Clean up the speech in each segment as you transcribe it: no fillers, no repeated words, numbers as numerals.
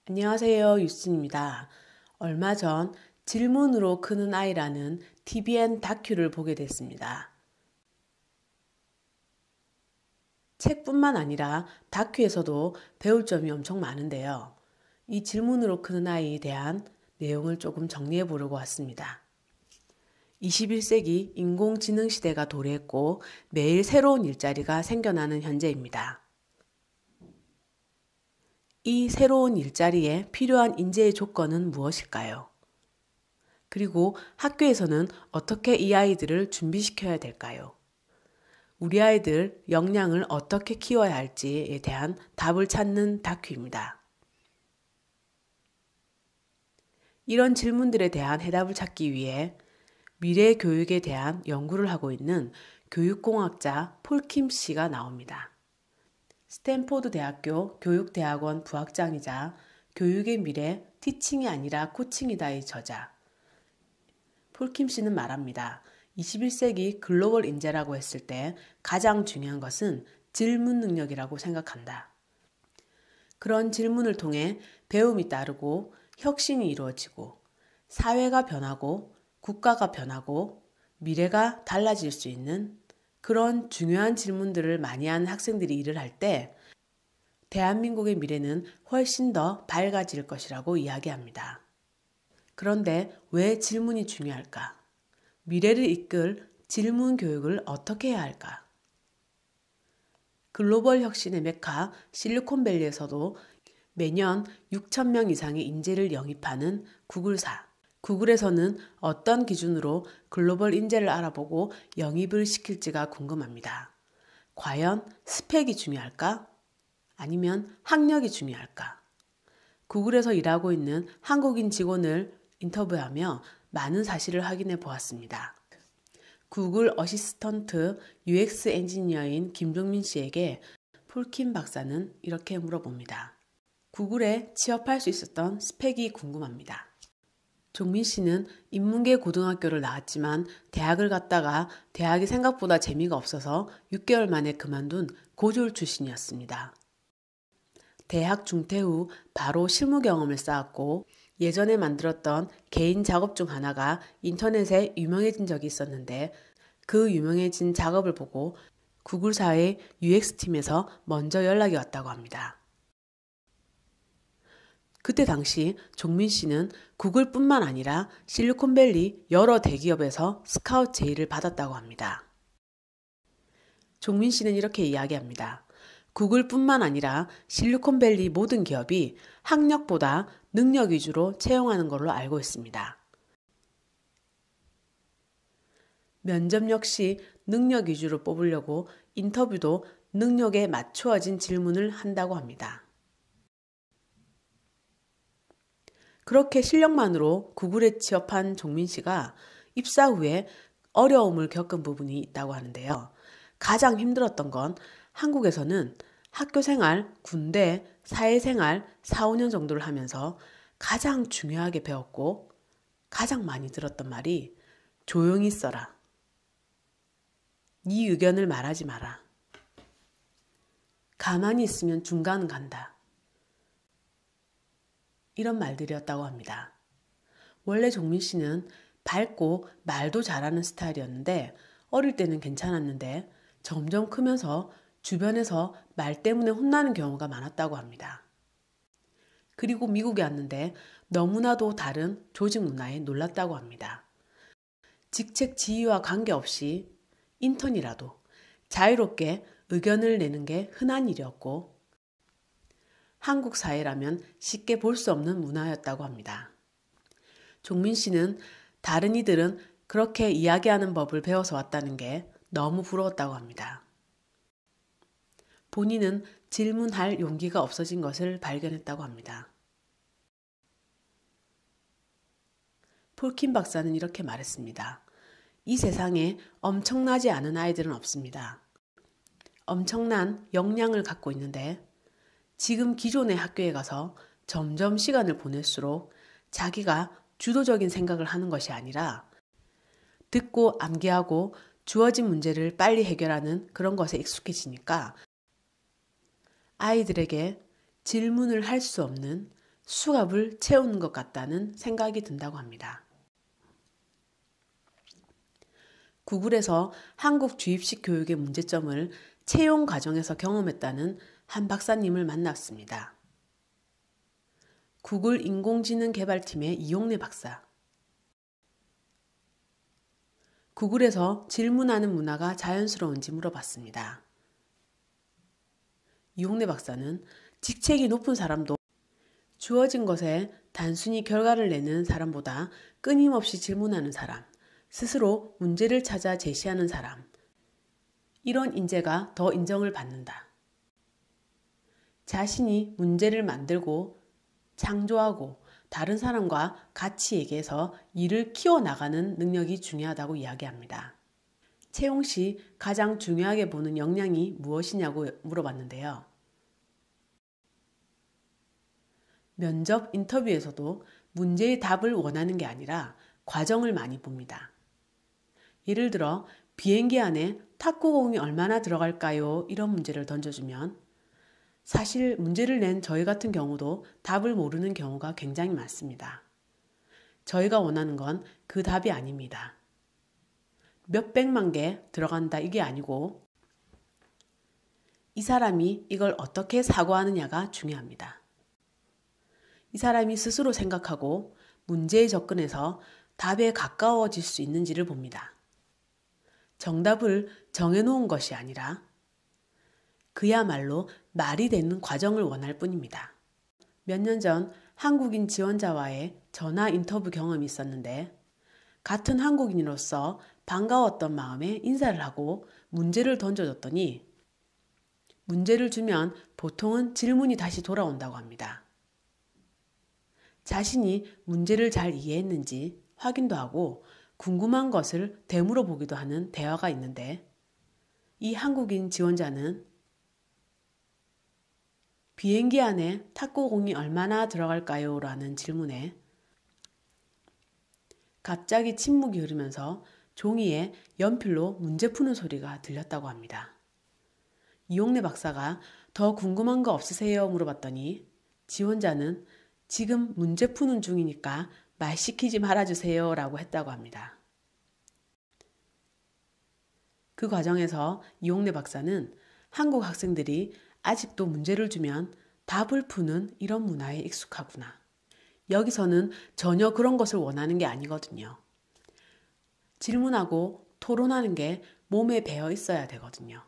안녕하세요. 유진입니다. 얼마 전 질문으로 크는 아이라는 TVN 다큐를 보게 됐습니다. 책뿐만 아니라 다큐에서도 배울 점이 엄청 많은데요. 이 질문으로 크는 아이에 대한 내용을 조금 정리해 보려고 왔습니다. 21세기 인공지능 시대가 도래했고 매일 새로운 일자리가 생겨나는 현재입니다. 이 새로운 일자리에 필요한 인재의 조건은 무엇일까요? 그리고 학교에서는 어떻게 이 아이들을 준비시켜야 될까요? 우리 아이들 역량을 어떻게 키워야 할지에 대한 답을 찾는 다큐입니다. 이런 질문들에 대한 해답을 찾기 위해 미래 교육에 대한 연구를 하고 있는 교육공학자 폴킴 씨가 나옵니다. 스탠포드 대학교 교육대학원 부학장이자 교육의 미래 티칭이 아니라 코칭이다의 저자 폴킴 씨는 말합니다. 21세기 글로벌 인재라고 했을 때 가장 중요한 것은 질문 능력이라고 생각한다. 그런 질문을 통해 배움이 따르고 혁신이 이루어지고 사회가 변하고 국가가 변하고 미래가 달라질 수 있는 그런 중요한 질문들을 많이 하는 학생들이 일을 할 때 대한민국의 미래는 훨씬 더 밝아질 것이라고 이야기합니다. 그런데 왜 질문이 중요할까? 미래를 이끌 질문 교육을 어떻게 해야 할까? 글로벌 혁신의 메카 실리콘밸리에서도 매년 6,000명 이상의 인재를 영입하는 구글사. 구글에서는 어떤 기준으로 글로벌 인재를 알아보고 영입을 시킬지가 궁금합니다. 과연 스펙이 중요할까? 아니면 학력이 중요할까? 구글에서 일하고 있는 한국인 직원을 인터뷰하며 많은 사실을 확인해 보았습니다. 구글 어시스턴트 UX 엔지니어인 김종민 씨에게 폴킴 박사는 이렇게 물어봅니다. 구글에 취업할 수 있었던 스펙이 궁금합니다. 종민 씨는 인문계 고등학교를 나왔지만 대학을 갔다가 대학이 생각보다 재미가 없어서 6개월 만에 그만둔 고졸 출신이었습니다. 대학 중퇴 후 바로 실무 경험을 쌓았고 예전에 만들었던 개인 작업 중 하나가 인터넷에 유명해진 적이 있었는데 그 유명해진 작업을 보고 구글사의 UX팀에서 먼저 연락이 왔다고 합니다. 그때 당시 종민 씨는 구글뿐만 아니라 실리콘밸리 여러 대기업에서 스카우트 제의를 받았다고 합니다. 종민 씨는 이렇게 이야기합니다. 구글뿐만 아니라 실리콘밸리 모든 기업이 학력보다 능력 위주로 채용하는 걸로 알고 있습니다. 면접 역시 능력 위주로 뽑으려고 인터뷰도 능력에 맞추어진 질문을 한다고 합니다. 그렇게 실력만으로 구글에 취업한 종민 씨가 입사 후에 어려움을 겪은 부분이 있다고 하는데요. 가장 힘들었던 건 한국에서는 학교 생활, 군대, 사회생활 4, 5년 정도를 하면서 가장 중요하게 배웠고 가장 많이 들었던 말이 조용히 써라. 네 의견을 말하지 마라. 가만히 있으면 중간 간다. 이런 말들이었다고 합니다. 원래 종민 씨는 밝고 말도 잘하는 스타일이었는데 어릴 때는 괜찮았는데 점점 크면서 주변에서 말 때문에 혼나는 경우가 많았다고 합니다. 그리고 미국에 왔는데 너무나도 다른 조직 문화에 놀랐다고 합니다. 직책 지위와 관계없이 인턴이라도 자유롭게 의견을 내는 게 흔한 일이었고 한국 사회라면 쉽게 볼 수 없는 문화였다고 합니다. 종민 씨는 다른 이들은 그렇게 이야기하는 법을 배워서 왔다는 게 너무 부러웠다고 합니다. 본인은 질문할 용기가 없어진 것을 발견했다고 합니다. 폴킴 박사는 이렇게 말했습니다. 이 세상에 엄청나지 않은 아이들은 없습니다. 엄청난 역량을 갖고 있는데 지금 기존의 학교에 가서 점점 시간을 보낼수록 자기가 주도적인 생각을 하는 것이 아니라 듣고 암기하고 주어진 문제를 빨리 해결하는 그런 것에 익숙해지니까 아이들에게 질문을 할 수 없는 수갑을 채우는 것 같다는 생각이 든다고 합니다. 구글에서 한국 주입식 교육의 문제점을 채용 과정에서 경험했다는 한 박사님을 만났습니다. 구글 인공지능 개발팀의 이용래 박사. 구글에서 질문하는 문화가 자연스러운지 물어봤습니다. 이용래 박사는 직책이 높은 사람도 주어진 것에 단순히 결과를 내는 사람보다 끊임없이 질문하는 사람, 스스로 문제를 찾아 제시하는 사람, 이런 인재가 더 인정을 받는다. 자신이 문제를 만들고 창조하고 다른 사람과 같이 얘기해서 일을 키워나가는 능력이 중요하다고 이야기합니다. 채용 시 가장 중요하게 보는 역량이 무엇이냐고 물어봤는데요. 면접 인터뷰에서도 문제의 답을 원하는 게 아니라 과정을 많이 봅니다. 예를 들어 비행기 안에 탁구공이 얼마나 들어갈까요? 이런 문제를 던져주면 사실 문제를 낸 저희 같은 경우도 답을 모르는 경우가 굉장히 많습니다. 저희가 원하는 건 그 답이 아닙니다. 몇백만 개 들어간다 이게 아니고 이 사람이 이걸 어떻게 사고하느냐가 중요합니다. 이 사람이 스스로 생각하고 문제에 접근해서 답에 가까워질 수 있는지를 봅니다. 정답을 정해놓은 것이 아니라 그야말로 말이 되는 과정을 원할 뿐입니다. 몇 년 전 한국인 지원자와의 전화 인터뷰 경험이 있었는데 같은 한국인으로서 반가웠던 마음에 인사를 하고 문제를 던져줬더니 문제를 주면 보통은 질문이 다시 돌아온다고 합니다. 자신이 문제를 잘 이해했는지 확인도 하고 궁금한 것을 되물어 보기도 하는 대화가 있는데 이 한국인 지원자는 비행기 안에 탁구공이 얼마나 들어갈까요? 라는 질문에 갑자기 침묵이 흐르면서 종이에 연필로 문제 푸는 소리가 들렸다고 합니다. 이용래 박사가 더 궁금한 거 없으세요? 물어봤더니 지원자는 지금 문제 푸는 중이니까 말 시키지 말아주세요 라고 했다고 합니다. 그 과정에서 이용래 박사는 한국 학생들이 아직도 문제를 주면 답을 푸는 이런 문화에 익숙하구나. 여기서는 전혀 그런 것을 원하는 게 아니거든요. 질문하고 토론하는 게 몸에 배어 있어야 되거든요.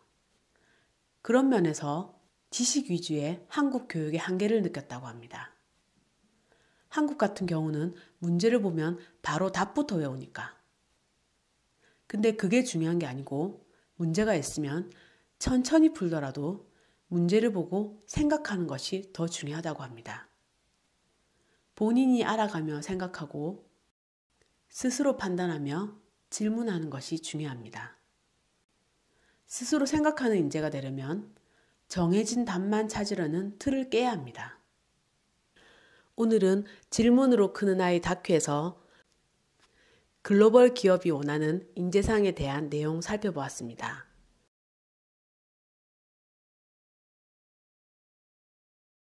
그런 면에서 지식 위주의 한국 교육의 한계를 느꼈다고 합니다. 한국 같은 경우는 문제를 보면 바로 답부터 외우니까. 근데 그게 중요한 게 아니고 문제가 있으면 천천히 풀더라도 문제를 보고 생각하는 것이 더 중요하다고 합니다. 본인이 알아가며 생각하고 스스로 판단하며 질문하는 것이 중요합니다. 스스로 생각하는 인재가 되려면 정해진 답만 찾으려는 틀을 깨야 합니다. 오늘은 질문으로 크는 아이 다큐에서 글로벌 기업이 원하는 인재상에 대한 내용 살펴보았습니다.